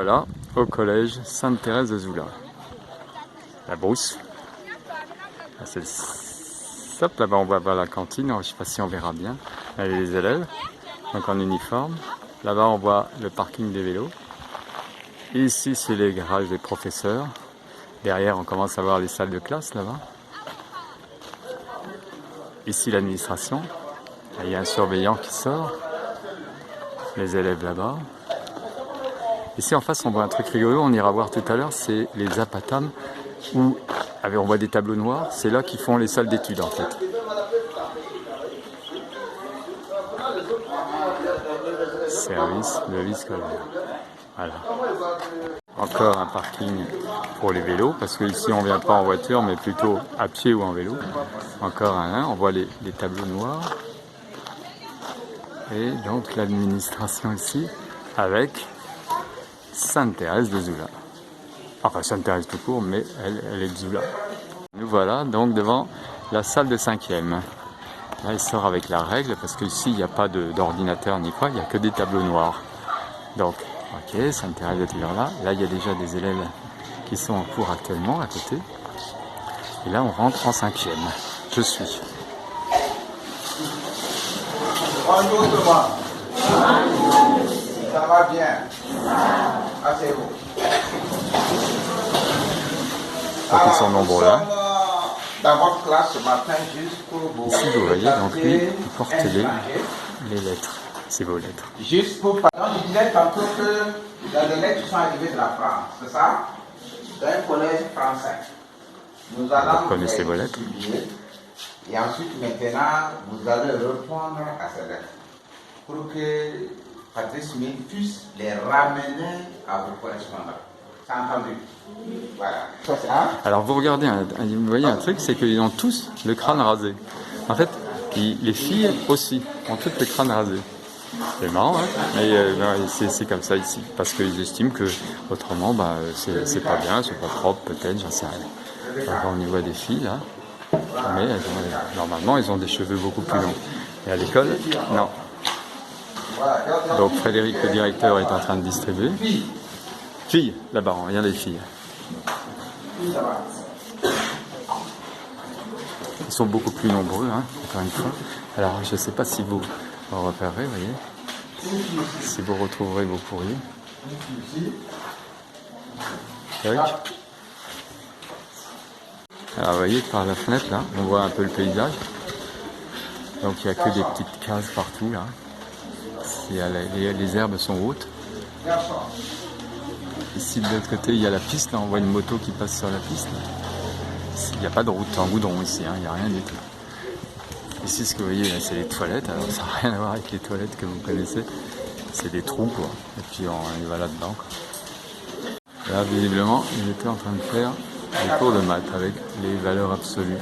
voilà, au collège Sainte-Thérèse de Zoula. La brousse. Là, c'est le... Hop, là-bas on va voir la cantine, je ne sais pas si on verra bien. Là, il y a les élèves, donc en uniforme. Là-bas on voit le parking des vélos. Ici c'est les garages des professeurs. Derrière on commence à voir les salles de classe là-bas. Ici l'administration. Il y a un surveillant qui sort. Les élèves là-bas. Ici en face on voit un truc rigolo, on ira voir tout à l'heure, c'est les apatams où on voit des tableaux noirs, c'est là qu'ils font les salles d'études en fait. Service de vie scolaire. Voilà. Encore un parking pour les vélos, parce que ici on vient pas en voiture mais plutôt à pied ou en vélo. Encore un, on voit les tableaux noirs. Et donc l'administration ici avec Sainte-Thérèse de Zoula. Enfin Sainte-Thérèse tout court, mais elle est de Zoula. Nous voilà donc devant la salle de 5e. Là il sort avec la règle parce qu'ici il n'y a pas d'ordinateur ni quoi, il n'y a que des tableaux noirs. Donc ok, Sainte-Thérèse est toujours là. Là il y a déjà des élèves qui sont en cours actuellement à côté. Et là on rentre en 5e. Je suis. Bonjour tout le monde. Ça va bien. Asseyez-vous. Donc ils sont nombreux là. Dans votre classe ce matin, juste pour vous. Ici vous voyez, donc lui, il porte les lettres. C'est vos lettres. Juste pour... Donc je disais tantôt que les lettres sont arrivées de la France, c'est ça? D'un collège français. Nous allons vous connaissez vos lettres. Et ensuite, maintenant, vous allez répondre à ces lettres pour que Patrice Mille puisse les ramener à vos correspondants. C'est entendu? Voilà. Alors vous regardez, vous voyez un truc, c'est qu'ils ont tous le crâne rasé. En fait, les filles aussi ont toutes le crâne rasé. C'est marrant, hein, mais c'est comme ça ici, parce qu'ils estiment que autrement, c'est pas bien, c'est pas propre, peut-être, j'en sais rien. Alors, on y voit des filles là. Mais normalement, ils ont des cheveux beaucoup plus longs. Et à l'école, non. Donc Frédéric, le directeur, est en train de distribuer. Filles, là-bas, on regarde les filles. Ils sont beaucoup plus nombreux, hein, encore une fois. Alors, je ne sais pas si vous repérerez, vous voyez. Si vous retrouverez vos courriers. Eric ? Alors vous voyez par la fenêtre là, on voit un peu le paysage. Donc il n'y a que des petites cases partout là. Les herbes sont hautes. Ici de l'autre côté il y a la piste, là on voit une moto qui passe sur la piste. Il n'y a pas de route en goudron ici, hein, il n'y a rien du tout. Ici ce que vous voyez là c'est les toilettes, alors ça n'a rien à voir avec les toilettes que vous connaissez. C'est des trous quoi, et puis on y va là-dedans. Là visiblement ils étaient en train de faire des cours de maths avec les valeurs absolues.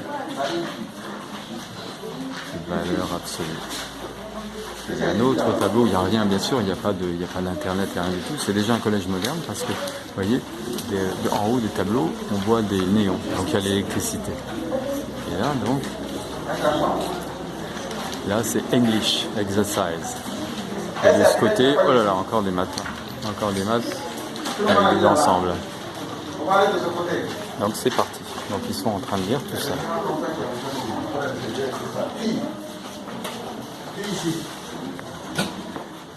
Les valeurs absolues. Il y a un autre tableau où il n'y a rien, bien sûr, il n'y a pas d'internet et rien du tout. C'est déjà un collège moderne parce que, vous voyez, en haut des tableaux, on voit des néons. Donc il y a l'électricité. Et là, donc, là c'est English Exercise. Et de ce côté, oh là là, encore des maths. Encore des maths avec des ensembles. Donc c'est parti. Donc ils sont en train de lire tout ça.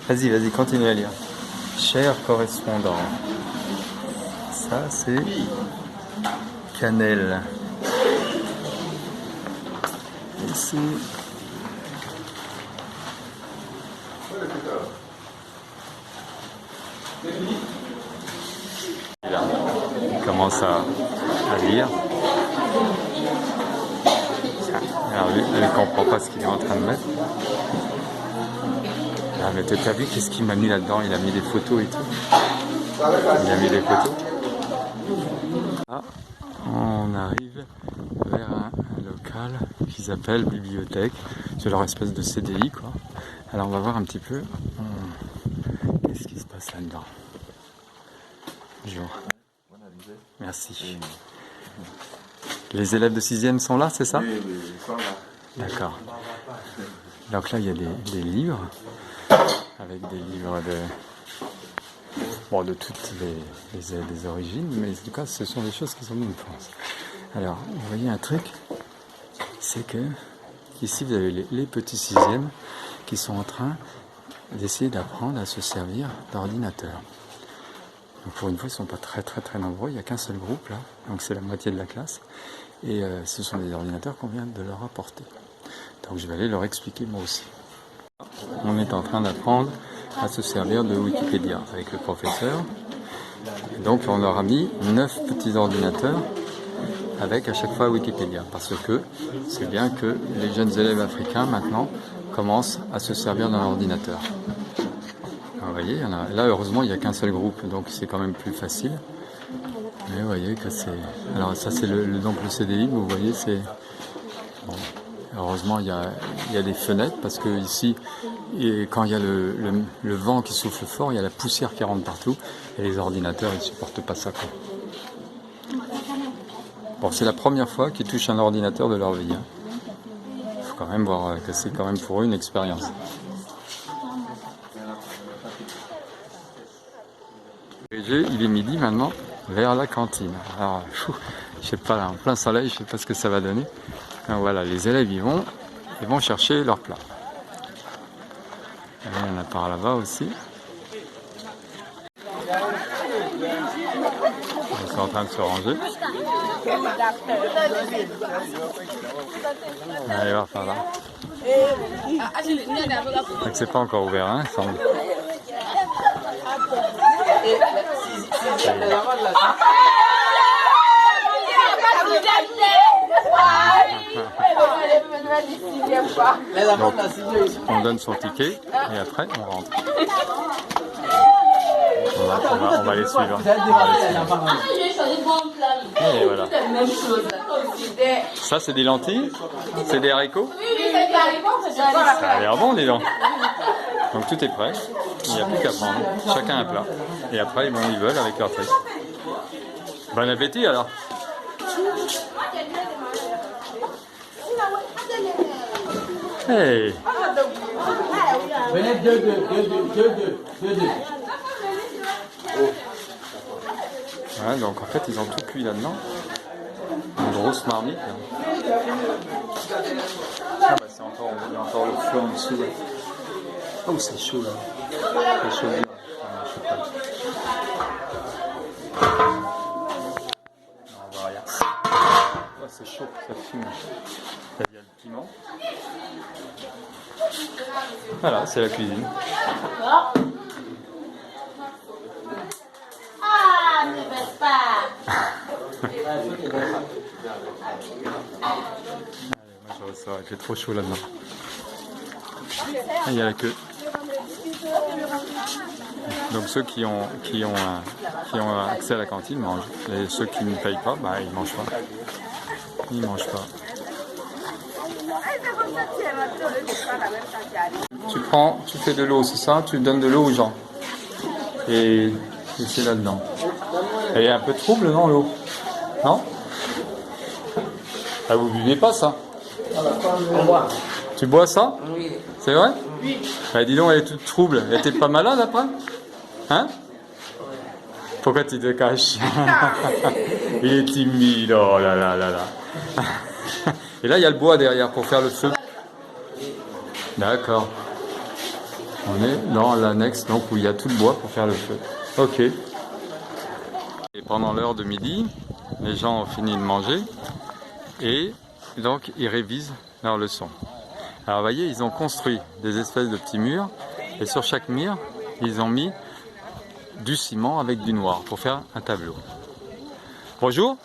Vas-y, continue à lire. Cher correspondant. Ça c'est cannelle. Ici. Là, il commence à lire. Alors lui, elle ne comprend pas ce qu'il est en train de mettre. Ah, mais t'as vu qu'est-ce qu'il m'a mis là-dedans? Il a mis des photos et tout. Il a mis des photos. Là, on arrive vers un local qu'ils appellent bibliothèque. C'est leur espèce de CDI, quoi. Alors on va voir un petit peu qu'est-ce qui se passe là-dedans. Bonjour. Merci. Les élèves de 6e sont là, c'est ça? Oui, ils sont là. D'accord. Donc là, il y a des livres, avec des livres bon, de toutes les origines, mais en tout cas, ce sont des choses qui sont venues de France. Alors, vous voyez un truc, c'est que ici, vous avez les petits sixièmes qui sont en train d'essayer d'apprendre à se servir d'ordinateur. Donc pour une fois, ils ne sont pas très nombreux, il n'y a qu'un seul groupe là, donc c'est la moitié de la classe, et ce sont des ordinateurs qu'on vient de leur apporter. Donc je vais aller leur expliquer moi aussi. On est en train d'apprendre à se servir de Wikipédia avec le professeur. Et donc on leur a mis 9 petits ordinateurs avec à chaque fois Wikipédia, parce que c'est bien que les jeunes élèves africains maintenant commencent à se servir d'un ordinateur. Alors, vous voyez, là heureusement il n'y a qu'un seul groupe, donc c'est quand même plus facile. Mais vous voyez que c'est... Alors ça c'est donc le CDI, vous voyez, c'est... Bon, heureusement il y a des fenêtres, parce que ici, quand il y a le vent qui souffle fort, il y a la poussière qui rentre partout, et les ordinateurs ils ne supportent pas ça, quoi. Bon, c'est la première fois qu'ils touchent un ordinateur de leur vie. Il faut quand même voir que c'est quand même pour eux une expérience. Il est midi maintenant, vers la cantine. Alors, je sais pas, là, en plein soleil, je sais pas ce que ça va donner. Alors, voilà, les élèves ils vont chercher leur plat. Et il y en a par là-bas aussi. Ils sont en train de se ranger. Allez voir par là. Donc c'est pas encore ouvert, hein, semble. Donc, on donne son ticket et après on rentre. On va les suivre. Et voilà. Ça c'est des lentilles? C'est des haricots? Ça a l'air bon, dis donc. Donc tout est prêt, il n'y a plus qu'à prendre. Chacun un plat. Et après ils veulent avec leur truc. Bon appétit alors. Hey. Venez deux. Ouais, donc en fait ils ont tout cuit là-dedans. Une grosse marmite. Là. Ah bah c'est encore, il y a encore le feu en dessous. Là. Oh c'est chaud là. C'est chaud. On voit rien. Oh, c'est chaud, ça fume. Il y a le piment. Voilà, c'est la cuisine. Ah, ne baisse pas. Allez, moi je ressors, il fait trop chaud là-dedans. Ah, il y a la queue. Donc ceux qui ont accès à la cantine mangent. Et ceux qui ne payent pas, bah ils mangent pas. Ils mangent pas. Tu fais de l'eau, c'est ça? Tu donnes de l'eau aux gens. Et c'est là-dedans. Elle est un peu trouble, non, l'eau? Non? Ah, vous buvez pas ça? Tu bois ça? Oui. C'est vrai? Oui. Bah, dis donc, elle est toute trouble. Elle était pas malade après? Hein? Pourquoi tu te caches? Il est timide, oh là là là là. Et là, il y a le bois derrière pour faire le feu. D'accord. On est dans l'annexe donc où il y a tout le bois pour faire le feu. Ok. Et pendant l'heure de midi, les gens ont fini de manger et donc ils révisent leurs leçons. Alors vous voyez, ils ont construit des espèces de petits murs et sur chaque mur, ils ont mis du ciment avec du noir pour faire un tableau. Bonjour.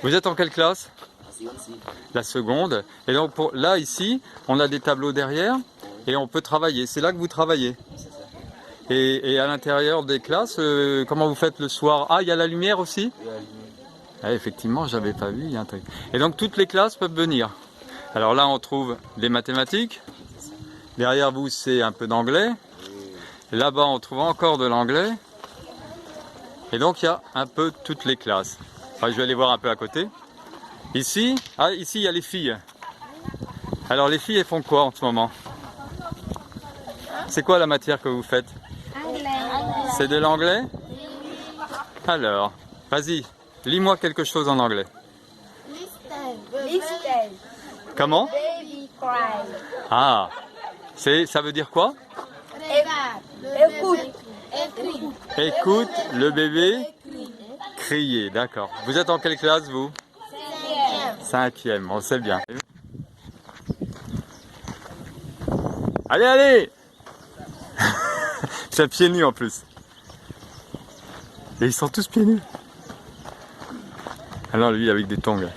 Vous êtes en quelle classe? La seconde. Et donc là ici, on a des tableaux derrière et on peut travailler. C'est là que vous travaillez. Et à l'intérieur des classes, comment vous faites le soir? Ah, il y a la lumière aussi? Ah, effectivement, j'avais pas vu, il y a un truc. Et donc toutes les classes peuvent venir. Alors là, on trouve des mathématiques. Derrière vous, c'est un peu d'anglais. Là-bas, on trouve encore de l'anglais. Et donc, il y a un peu toutes les classes. Enfin, je vais aller voir un peu à côté. Ici, ici, il y a les filles. Alors, les filles, elles font quoi en ce moment? C'est quoi la matière que vous faites? Anglais. C'est de l'anglais? Alors, vas-y, lis-moi quelque chose en anglais. Listen. Comment? Baby cry. Ah, ça veut dire quoi? Écoute. Écoute le bébé crier, d'accord. Vous êtes en quelle classe, vous? Cinquième, on sait bien. Allez, allez! C'est pieds nus en plus. Et ils sont tous pieds nus. Alors lui avec des tongs.